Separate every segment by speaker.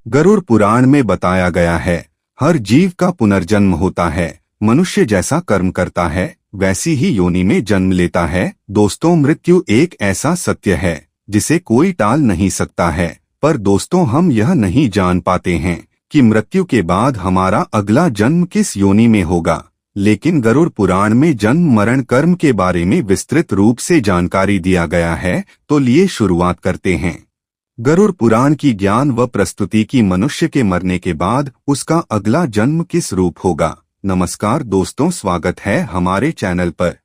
Speaker 1: गरुड़ पुराण में बताया गया है, हर जीव का पुनर्जन्म होता है। मनुष्य जैसा कर्म करता है वैसी ही योनि में जन्म लेता है। दोस्तों, मृत्यु एक ऐसा सत्य है जिसे कोई टाल नहीं सकता है, पर दोस्तों हम यह नहीं जान पाते हैं कि मृत्यु के बाद हमारा अगला जन्म किस योनि में होगा। लेकिन गरुड़ पुराण में जन्म मरण कर्म के बारे में विस्तृत रूप से जानकारी दिया गया है। तो लिए शुरुआत करते हैं। गरुड़ पुराण की ज्ञान व प्रस्तुति की मनुष्य के मरने के बाद उसका अगला जन्म किस रूप होगा। नमस्कार दोस्तों, स्वागत है हमारे चैनल पर।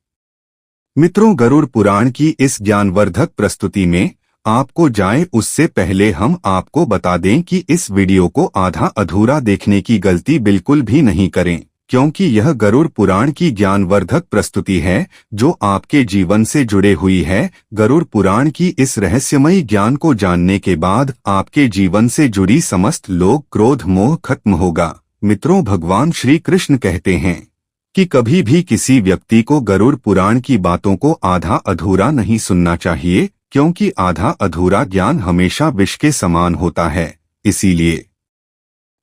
Speaker 1: मित्रों, गरुड़ पुराण की इस ज्ञानवर्धक प्रस्तुति में आपको जाए उससे पहले हम आपको बता दें कि इस वीडियो को आधा अधूरा देखने की गलती बिल्कुल भी नहीं करें, क्योंकि यह गरुड़ पुराण की ज्ञानवर्धक प्रस्तुति है जो आपके जीवन से जुड़े हुई है। गरुड़ पुराण की इस रहस्यमयी ज्ञान को जानने के बाद आपके जीवन से जुड़ी समस्त लोभ क्रोध मोह खत्म होगा। मित्रों, भगवान श्री कृष्ण कहते हैं कि कभी भी किसी व्यक्ति को गरुड़ पुराण की बातों को आधा अधूरा नहीं सुनना चाहिए, क्योंकि आधा अधूरा ज्ञान हमेशा विष के समान होता है। इसीलिए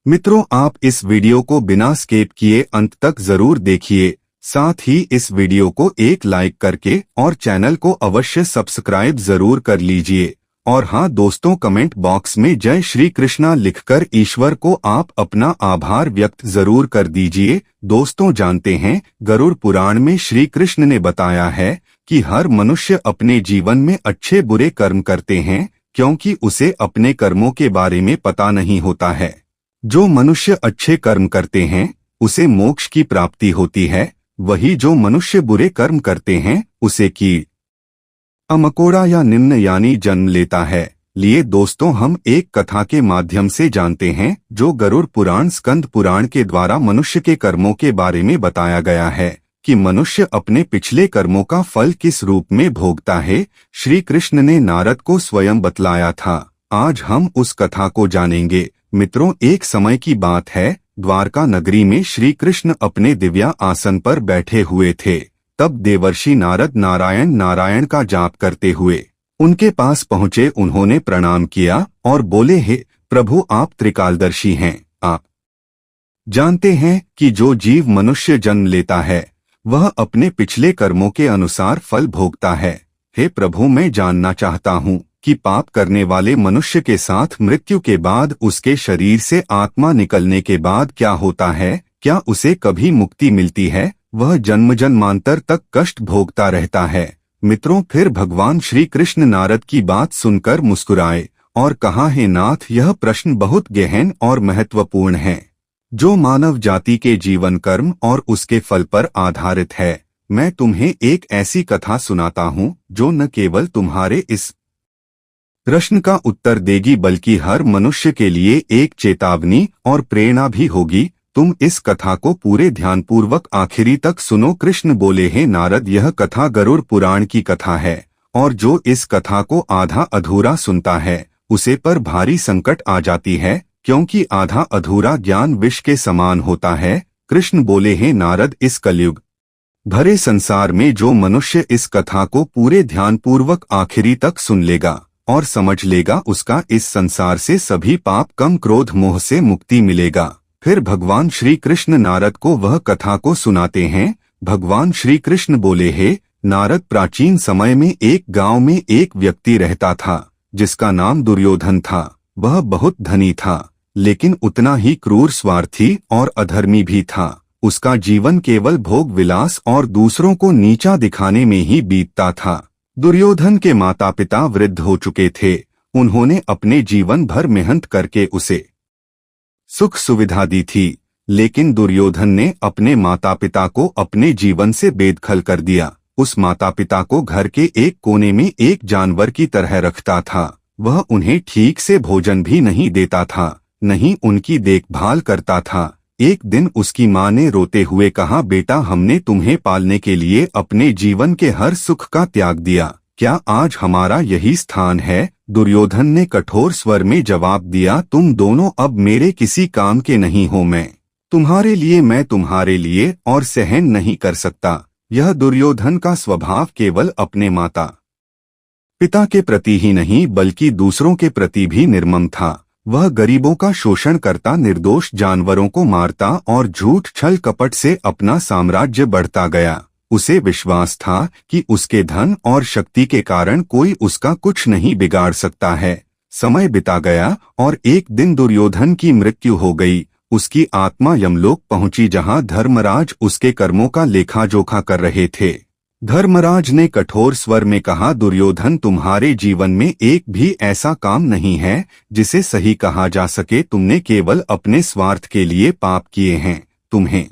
Speaker 1: मित्रों, आप इस वीडियो को बिना स्किप किए अंत तक जरूर देखिए। साथ ही इस वीडियो को एक लाइक करके और चैनल को अवश्य सब्सक्राइब जरूर कर लीजिए। और हाँ दोस्तों, कमेंट बॉक्स में जय श्री कृष्णा लिखकर ईश्वर को आप अपना आभार व्यक्त जरूर कर दीजिए। दोस्तों, जानते हैं गरुड़ पुराण में श्री कृष्ण ने बताया है कि हर मनुष्य अपने जीवन में अच्छे बुरे कर्म करते हैं, क्योंकि उसे अपने कर्मों के बारे में पता नहीं होता है। जो मनुष्य अच्छे कर्म करते हैं उसे मोक्ष की प्राप्ति होती है, वही जो मनुष्य बुरे कर्म करते हैं उसे कीड़ मकोड़ा या निम्न यानी जन्म लेता है। लिए दोस्तों, हम एक कथा के माध्यम से जानते हैं जो गरुड़ पुराण स्कंद पुराण के द्वारा मनुष्य के कर्मों के बारे में बताया गया है कि मनुष्य अपने पिछले कर्मों का फल किस रूप में भोगता है। श्री कृष्ण ने नारद को स्वयं बतलाया था। आज हम उस कथा को जानेंगे। मित्रों, एक समय की बात है, द्वारका नगरी में श्री कृष्ण अपने दिव्या आसन पर बैठे हुए थे। तब देवर्षि नारद नारायण नारायण का जाप करते हुए उनके पास पहुँचे। उन्होंने प्रणाम किया और बोले, हे प्रभु, आप त्रिकालदर्शी हैं। आप जानते हैं कि जो जीव मनुष्य जन्म लेता है वह अपने पिछले कर्मों के अनुसार फल भोगता है। हे प्रभु, मैं जानना चाहता हूँ कि पाप करने वाले मनुष्य के साथ मृत्यु के बाद उसके शरीर से आत्मा निकलने के बाद क्या होता है? क्या उसे कभी मुक्ति मिलती है? वह जन्म जन्मांतर तक कष्ट भोगता रहता है। मित्रों, फिर भगवान श्री कृष्ण नारद की बात सुनकर मुस्कुराए और कहा, हे नाथ, यह प्रश्न बहुत गहन और महत्वपूर्ण है जो मानव जाति के जीवन कर्म और उसके फल पर आधारित है। मैं तुम्हें एक ऐसी कथा सुनाता हूँ जो न केवल तुम्हारे इस प्रश्न का उत्तर देगी बल्कि हर मनुष्य के लिए एक चेतावनी और प्रेरणा भी होगी। तुम इस कथा को पूरे ध्यानपूर्वक आखिरी तक सुनो। कृष्ण बोले, हे नारद, यह कथा गरुड़ पुराण की कथा है और जो इस कथा को आधा अधूरा सुनता है उसे पर भारी संकट आ जाती है, क्योंकि आधा अधूरा ज्ञान विष के समान होता है। कृष्ण बोले, हे नारद, इस कलयुग भरे संसार में जो मनुष्य इस कथा को पूरे ध्यानपूर्वक आखिरी तक सुन लेगा और समझ लेगा, उसका इस संसार से सभी पाप कम क्रोध मोह से मुक्ति मिलेगा। फिर भगवान श्री कृष्ण नारद को वह कथा को सुनाते हैं। भगवान श्री कृष्ण बोले, हे नारद, प्राचीन समय में एक गांव में एक व्यक्ति रहता था जिसका नाम दुर्योधन था। वह बहुत धनी था, लेकिन उतना ही क्रूर, स्वार्थी और अधर्मी भी था। उसका जीवन केवल भोग विलास और दूसरों को नीचा दिखाने में ही बीतता था। दुर्योधन के माता पिता वृद्ध हो चुके थे। उन्होंने अपने जीवन भर मेहनत करके उसे सुख सुविधा दी थी, लेकिन दुर्योधन ने अपने माता पिता को अपने जीवन से बेदखल कर दिया। उस माता पिता को घर के एक कोने में एक जानवर की तरह रखता था। वह उन्हें ठीक से भोजन भी नहीं देता था, नहीं उनकी देखभाल करता था। एक दिन उसकी माँ ने रोते हुए कहा, बेटा, हमने तुम्हें पालने के लिए अपने जीवन के हर सुख का त्याग दिया, क्या आज हमारा यही स्थान है? दुर्योधन ने कठोर स्वर में जवाब दिया, तुम दोनों अब मेरे किसी काम के नहीं हो। मैं तुम्हारे लिए और सहन नहीं कर सकता। यह दुर्योधन का स्वभाव केवल अपने माता पिता के प्रति ही नहीं बल्कि दूसरों के प्रति भी निर्मम था। वह गरीबों का शोषण करता, निर्दोष जानवरों को मारता और झूठ छल कपट से अपना साम्राज्य बढ़ता गया। उसे विश्वास था कि उसके धन और शक्ति के कारण कोई उसका कुछ नहीं बिगाड़ सकता है। समय बिता गया और एक दिन दुर्योधन की मृत्यु हो गई। उसकी आत्मा यमलोक पहुंची, जहां धर्मराज उसके कर्मों का लेखा जोखा कर रहे थे। धर्मराज ने कठोर स्वर में कहा, दुर्योधन, तुम्हारे जीवन में एक भी ऐसा काम नहीं है जिसे सही कहा जा सके। तुमने केवल अपने स्वार्थ के लिए पाप किए हैं। तुम्हें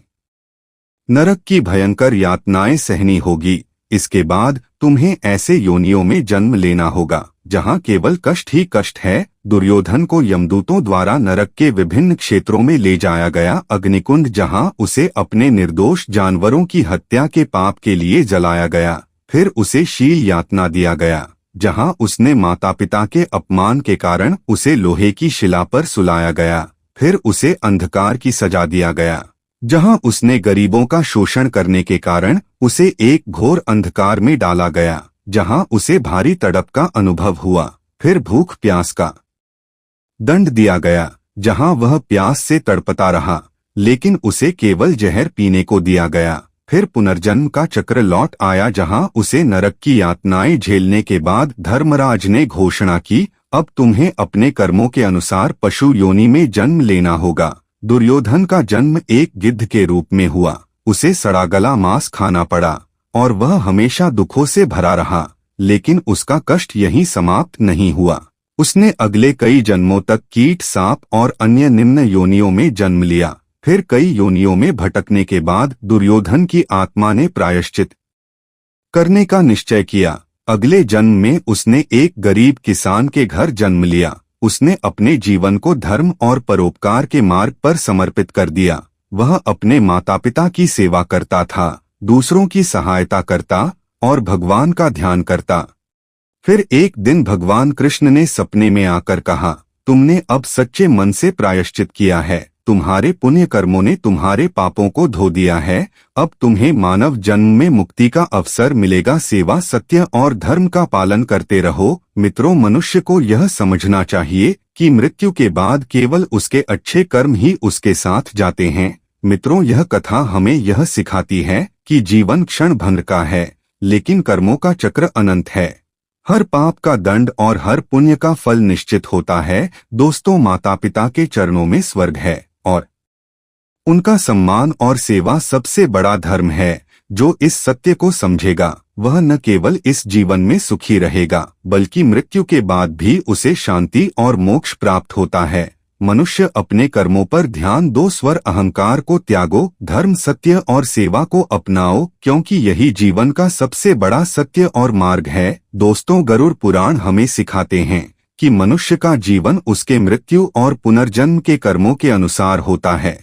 Speaker 1: नरक की भयंकर यातनाएं सहनी होगी। इसके बाद तुम्हें ऐसे योनियों में जन्म लेना होगा जहां केवल कष्ट ही कष्ट है। दुर्योधन को यमदूतों द्वारा नरक के विभिन्न क्षेत्रों में ले जाया गया। अग्निकुंड, जहां उसे अपने निर्दोष जानवरों की हत्या के पाप के लिए जलाया गया। फिर उसे शील यातना दिया गया, जहां उसने माता पिता के अपमान के कारण उसे लोहे की शिला पर सुलाया गया। फिर उसे अंधकार की सजा दिया गया, जहां उसने गरीबों का शोषण करने के कारण उसे एक घोर अंधकार में डाला गया, जहां उसे भारी तड़प का अनुभव हुआ। फिर भूख प्यास का दंड दिया गया, जहां वह प्यास से तड़पता रहा, लेकिन उसे केवल जहर पीने को दिया गया। फिर पुनर्जन्म का चक्र लौट आया, जहां उसे नरक की यातनाएं झेलने के बाद धर्मराज ने घोषणा की, अब तुम्हें अपने कर्मों के अनुसार पशु योनि में जन्म लेना होगा। दुर्योधन का जन्म एक गिद्ध के रूप में हुआ। उसे सड़ा गला मांस खाना पड़ा और वह हमेशा दुखों से भरा रहा। लेकिन उसका कष्ट यहीं समाप्त नहीं हुआ। उसने अगले कई जन्मों तक कीट, सांप और अन्य निम्न योनियों में जन्म लिया। फिर कई योनियों में भटकने के बाद दुर्योधन की आत्मा ने प्रायश्चित करने का निश्चय किया। अगले जन्म में उसने एक गरीब किसान के घर जन्म लिया। उसने अपने जीवन को धर्म और परोपकार के मार्ग पर समर्पित कर दिया। वह अपने माता पिता की सेवा करता था, दूसरों की सहायता करता और भगवान का ध्यान करता। फिर एक दिन भगवान कृष्ण ने सपने में आकर कहा, तुमने अब सच्चे मन से प्रायश्चित किया है। तुम्हारे पुण्य कर्मों ने तुम्हारे पापों को धो दिया है। अब तुम्हें मानव जन्म में मुक्ति का अवसर मिलेगा। सेवा, सत्य और धर्म का पालन करते रहो। मित्रों, मनुष्य को यह समझना चाहिए कि मृत्यु के बाद केवल उसके अच्छे कर्म ही उसके साथ जाते हैं। मित्रों, यह कथा हमें यह सिखाती है कि जीवन क्षण भंग का है, लेकिन कर्मों का चक्र अनंत है। हर पाप का दंड और हर पुण्य का फल निश्चित होता है। दोस्तों, माता पिता के चरणों में स्वर्ग है और उनका सम्मान और सेवा सबसे बड़ा धर्म है। जो इस सत्य को समझेगा वह न केवल इस जीवन में सुखी रहेगा, बल्कि मृत्यु के बाद भी उसे शांति और मोक्ष प्राप्त होता है। मनुष्य अपने कर्मों पर ध्यान दो, स्वर अहंकार को त्यागो, धर्म, सत्य और सेवा को अपनाओ, क्योंकि यही जीवन का सबसे बड़ा सत्य और मार्ग है। दोस्तों, गरुड़ पुराण हमें सिखाते हैं कि मनुष्य का जीवन उसके मृत्यु और पुनर्जन्म के कर्मों के अनुसार होता है।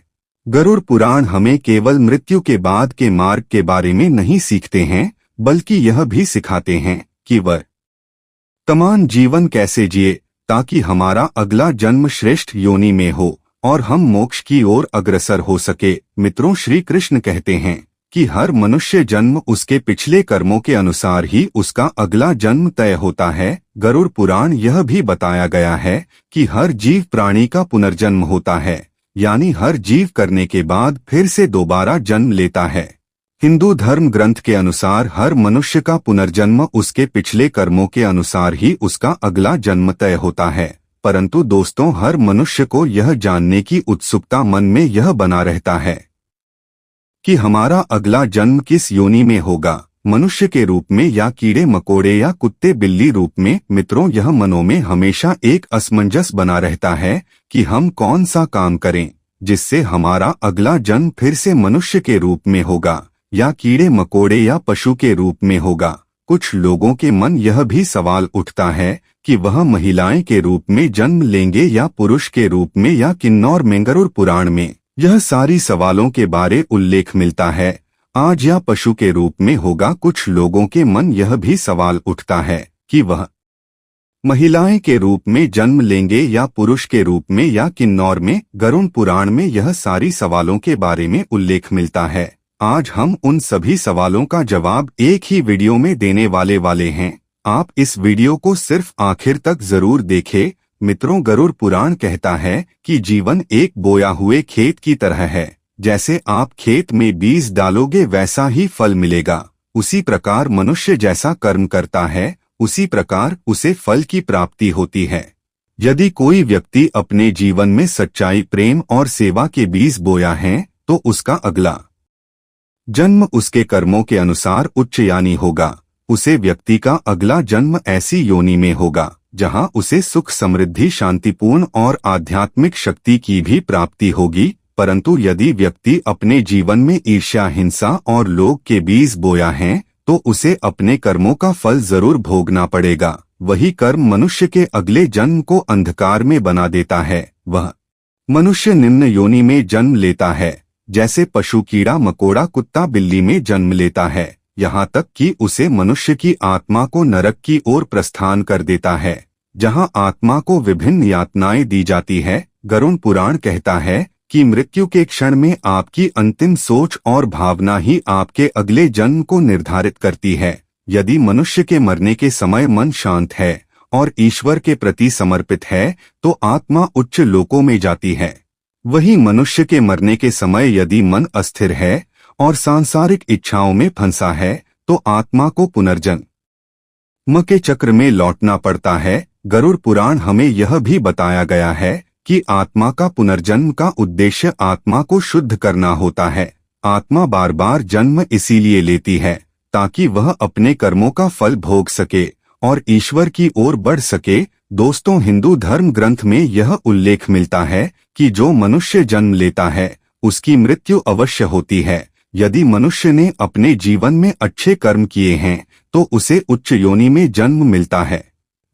Speaker 1: गरुड़ पुराण हमें केवल मृत्यु के बाद के मार्ग के बारे में नहीं सीखते हैं, बल्कि यह भी सिखाते हैं कि वर्तमान जीवन कैसे जिए ताकि हमारा अगला जन्म श्रेष्ठ योनि में हो और हम मोक्ष की ओर अग्रसर हो सके। मित्रों, श्री कृष्ण कहते हैं कि हर मनुष्य जन्म उसके पिछले कर्मों के अनुसार ही उसका अगला जन्म तय होता है। गरुड़ पुराण यह भी बताया गया है कि हर जीव प्राणी का पुनर्जन्म होता है, यानी हर जीव करने के बाद फिर से दोबारा जन्म लेता है। हिंदू धर्म ग्रंथ के अनुसार हर मनुष्य का पुनर्जन्म उसके पिछले कर्मों के अनुसार ही उसका अगला जन्म तय होता है। परंतु दोस्तों, हर मनुष्य को यह जानने की उत्सुकता मन में यह बना रहता है कि हमारा अगला जन्म किस योनि में होगा, मनुष्य के रूप में या कीड़े मकोड़े या कुत्ते बिल्ली रूप में। मित्रों, यह मनों में हमेशा एक असमंजस बना रहता है कि हम कौन सा काम करें जिससे हमारा अगला जन्म फिर से मनुष्य के रूप में होगा या कीड़े मकोड़े या पशु के रूप में होगा। कुछ लोगों के मन यह भी सवाल उठता है कि वह महिलाएं के रूप में जन्म लेंगे या पुरुष के रूप में या किन्नौर में। गरुड़ पुराण में यह सारी सवालों के बारे उल्लेख मिलता है। आज या पशु के रूप में होगा। कुछ लोगों के मन यह भी सवाल उठता है कि वह महिलाएं के रूप में जन्म लेंगे या पुरुष के रूप में या किन्नौर में। गरुड़ पुराण में यह सारी सवालों के बारे में उल्लेख मिलता है। आज हम उन सभी सवालों का जवाब एक ही वीडियो में देने वाले हैं। आप इस वीडियो को सिर्फ आखिर तक जरूर देखें। मित्रों, गरुड़ पुराण कहता है कि जीवन एक बोया हुए खेत की तरह है। जैसे आप खेत में बीज डालोगे वैसा ही फल मिलेगा। उसी प्रकार मनुष्य जैसा कर्म करता है उसी प्रकार उसे फल की प्राप्ति होती है। यदि कोई व्यक्ति अपने जीवन में सच्चाई, प्रेम और सेवा के बीज बोया है तो उसका अगला जन्म उसके कर्मों के अनुसार उच्च यानी होगा। उसे व्यक्ति का अगला जन्म ऐसी योनि में होगा जहां उसे सुख, समृद्धि, शांतिपूर्ण और आध्यात्मिक शक्ति की भी प्राप्ति होगी। परंतु यदि व्यक्ति अपने जीवन में ईर्ष्या, हिंसा और लोभ के बीज बोया है तो उसे अपने कर्मों का फल जरूर भोगना पड़ेगा। वही कर्म मनुष्य के अगले जन्म को अंधकार में बना देता है। वह मनुष्य निम्न योनि में जन्म लेता है, जैसे पशु कीड़ा मकोड़ा, कुत्ता, बिल्ली में जन्म लेता है, यहाँ तक कि उसे मनुष्य की आत्मा को नरक की ओर प्रस्थान कर देता है, जहाँ आत्मा को विभिन्न यातनाएं दी जाती है। गरुड़ पुराण कहता है कि मृत्यु के क्षण में आपकी अंतिम सोच और भावना ही आपके अगले जन्म को निर्धारित करती है। यदि मनुष्य के मरने के समय मन शांत है और ईश्वर के प्रति समर्पित है तो आत्मा उच्च लोकों में जाती है। वहीं मनुष्य के मरने के समय यदि मन अस्थिर है और सांसारिक इच्छाओं में फंसा है तो आत्मा को पुनर्जन्म के चक्र में लौटना पड़ता है। गरुड़ पुराण हमें यह भी बताया गया है कि आत्मा का पुनर्जन्म का उद्देश्य आत्मा को शुद्ध करना होता है। आत्मा बार बार जन्म इसीलिए लेती है ताकि वह अपने कर्मों का फल भोग सके और ईश्वर की ओर बढ़ सके। दोस्तों, हिंदू धर्म ग्रंथ में यह उल्लेख मिलता है कि जो मनुष्य जन्म लेता है उसकी मृत्यु अवश्य होती है। यदि मनुष्य ने अपने जीवन में अच्छे कर्म किए हैं तो उसे उच्च योनि में जन्म मिलता है।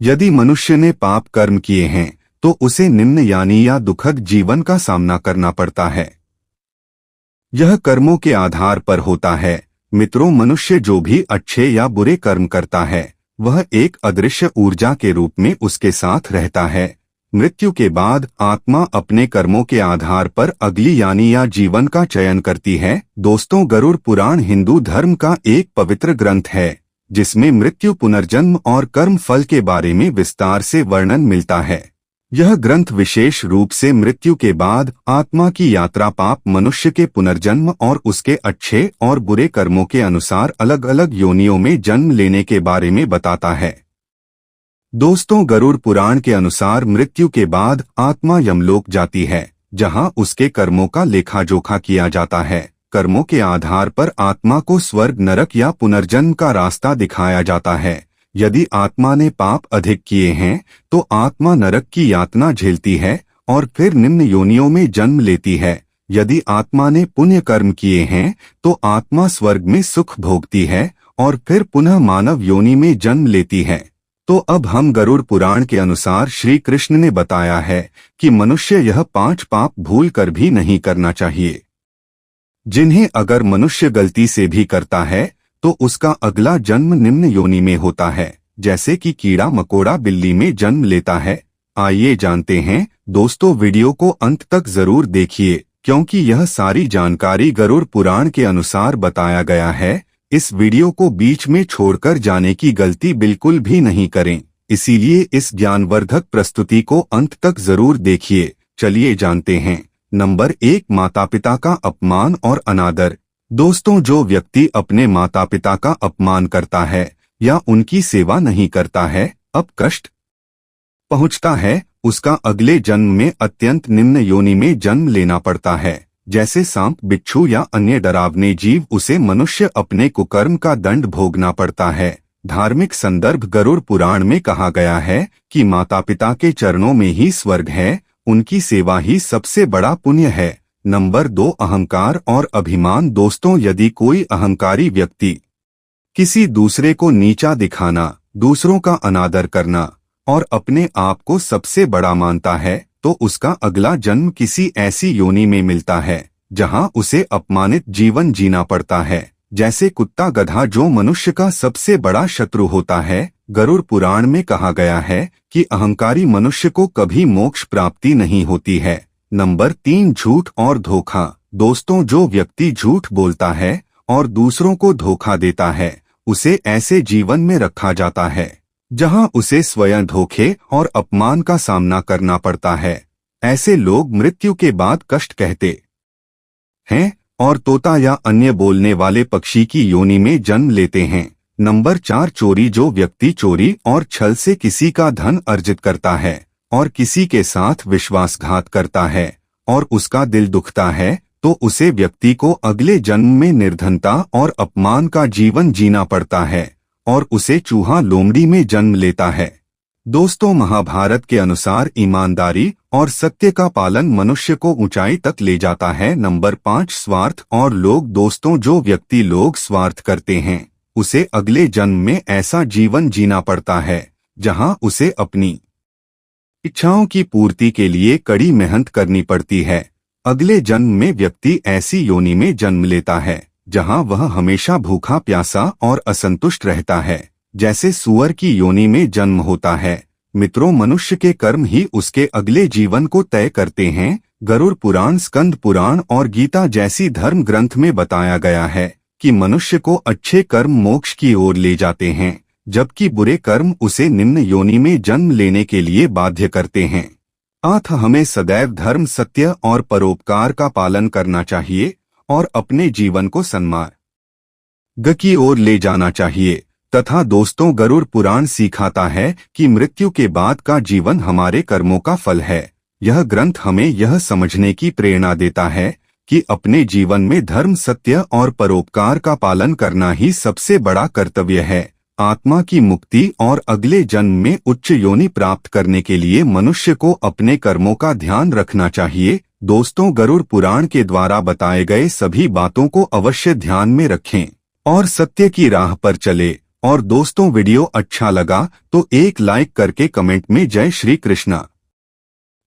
Speaker 1: यदि मनुष्य ने पाप कर्म किए हैं तो उसे निम्न यानी या दुखद जीवन का सामना करना पड़ता है। यह कर्मों के आधार पर होता है। मित्रों, मनुष्य जो भी अच्छे या बुरे कर्म करता है वह एक अदृश्य ऊर्जा के रूप में उसके साथ रहता है। मृत्यु के बाद आत्मा अपने कर्मों के आधार पर अगली यानी या जीवन का चयन करती है। दोस्तों, गरुड़ पुराण हिंदू धर्म का एक पवित्र ग्रंथ है जिसमें मृत्यु, पुनर्जन्म और कर्म फल के बारे में विस्तार से वर्णन मिलता है। यह ग्रंथ विशेष रूप से मृत्यु के बाद आत्मा की यात्रा, पाप, मनुष्य के पुनर्जन्म और उसके अच्छे और बुरे कर्मों के अनुसार अलग अलग योनियों में जन्म लेने के बारे में बताता है। दोस्तों, गरुड़ पुराण के अनुसार मृत्यु के बाद आत्मा यमलोक जाती है जहां उसके कर्मों का लेखा जोखा किया जाता है। कर्मों के आधार पर आत्मा को स्वर्ग, नरक या पुनर्जन्म का रास्ता दिखाया जाता है। यदि आत्मा ने पाप अधिक किए हैं तो आत्मा नरक की यातना झेलती है और फिर निम्न योनियों में जन्म लेती है। यदि आत्मा ने पुण्य कर्म किए हैं तो आत्मा स्वर्ग में सुख भोगती है और फिर पुनः मानव योनि में जन्म लेती है। तो अब हम गरुड़ पुराण के अनुसार श्री कृष्ण ने बताया है कि मनुष्य यह 5 पाप भूल कर भी नहीं करना चाहिए, जिन्हें अगर मनुष्य गलती से भी करता है तो उसका अगला जन्म निम्न योनि में होता है, जैसे कि कीड़ा मकोड़ा बिल्ली में जन्म लेता है। आइए जानते हैं। दोस्तों, वीडियो को अंत तक जरूर देखिए क्योंकि यह सारी जानकारी गरुड़ पुराण के अनुसार बताया गया है। इस वीडियो को बीच में छोड़कर जाने की गलती बिल्कुल भी नहीं करें, इसीलिए इस ज्ञानवर्धक प्रस्तुति को अंत तक जरूर देखिए। चलिए जानते हैं। नंबर 1, माता पिता का अपमान और अनादर। दोस्तों, जो व्यक्ति अपने माता पिता का अपमान करता है या उनकी सेवा नहीं करता है, अब कष्ट पहुंचता है, उसका अगले जन्म में अत्यंत निम्न योनि में जन्म लेना पड़ता है। जैसे सांप, बिच्छू या अन्य डरावने जीव, उसे मनुष्य अपने कुकर्म का दंड भोगना पड़ता है। धार्मिक संदर्भ। गरुड़ पुराण में कहा गया है कि माता पिता के चरणों में ही स्वर्ग है, उनकी सेवा ही सबसे बड़ा पुण्य है। नंबर 2, अहंकार और अभिमान। दोस्तों, यदि कोई अहंकारी व्यक्ति किसी दूसरे को नीचा दिखाना, दूसरों का अनादर करना और अपने आप को सबसे बड़ा मानता है तो उसका अगला जन्म किसी ऐसी योनि में मिलता है जहां उसे अपमानित जीवन जीना पड़ता है, जैसे कुत्ता, गधा, जो मनुष्य का सबसे बड़ा शत्रु होता है। गरुड़ पुराण में कहा गया है कि अहंकारी मनुष्य को कभी मोक्ष प्राप्ति नहीं होती है। नंबर 3, झूठ और धोखा। दोस्तों, जो व्यक्ति झूठ बोलता है और दूसरों को धोखा देता है उसे ऐसे जीवन में रखा जाता है जहां उसे स्वयं धोखे और अपमान का सामना करना पड़ता है। ऐसे लोग मृत्यु के बाद कष्ट कहते हैं और तोता या अन्य बोलने वाले पक्षी की योनि में जन्म लेते हैं। नंबर 4, चोरी। जो व्यक्ति चोरी और छल से किसी का धन अर्जित करता है और किसी के साथ विश्वासघात करता है और उसका दिल दुखता है, तो उसे व्यक्ति को अगले जन्म में निर्धनता और अपमान का जीवन जीना पड़ता है और उसे चूहा लोमड़ी में जन्म लेता है। दोस्तों, महाभारत के अनुसार ईमानदारी और सत्य का पालन मनुष्य को ऊंचाई तक ले जाता है। नंबर 5, स्वार्थ और लोग। दोस्तों, जो व्यक्ति लोग स्वार्थ करते हैं उसे अगले जन्म में ऐसा जीवन जीना पड़ता है जहां उसे अपनी इच्छाओं की पूर्ति के लिए कड़ी मेहनत करनी पड़ती है। अगले जन्म में व्यक्ति ऐसी योनि में जन्म लेता है जहां वह हमेशा भूखा, प्यासा और असंतुष्ट रहता है, जैसे सुअर की योनि में जन्म होता है। मित्रों, मनुष्य के कर्म ही उसके अगले जीवन को तय करते हैं। गरुड़ पुराण, स्कंद पुराण और गीता जैसी धर्म ग्रंथ में बताया गया है कि मनुष्य को अच्छे कर्म मोक्ष की ओर ले जाते हैं, जबकि बुरे कर्म उसे निम्न योनि में जन्म लेने के लिए बाध्य करते हैं। अतः हमें सदैव धर्म, सत्य और परोपकार का पालन करना चाहिए और अपने जीवन को सन्मार्ग की ओर ले जाना चाहिए। तथा दोस्तों, गरुड़ पुराण सिखाता है कि मृत्यु के बाद का जीवन हमारे कर्मों का फल है। यह ग्रंथ हमें यह समझने की प्रेरणा देता है कि अपने जीवन में धर्म, सत्य और परोपकार का पालन करना ही सबसे बड़ा कर्तव्य है। आत्मा की मुक्ति और अगले जन्म में उच्च योनि प्राप्त करने के लिए मनुष्य को अपने कर्मों का ध्यान रखना चाहिए। दोस्तों, गरुड़ पुराण के द्वारा बताए गए सभी बातों को अवश्य ध्यान में रखें और सत्य की राह पर चले। और दोस्तों, वीडियो अच्छा लगा तो एक लाइक करके कमेंट में जय श्री कृष्णा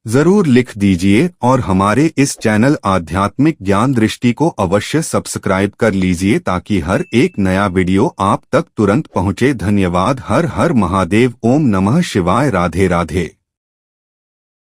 Speaker 1: जरूर लिख दीजिए और हमारे इस चैनल आध्यात्मिक ज्ञान दृष्टि को अवश्य सब्सक्राइब कर लीजिए ताकि हर एक नया वीडियो आप तक तुरंत पहुंचे। धन्यवाद। हर हर महादेव। ओम नमः शिवाय। राधे राधे।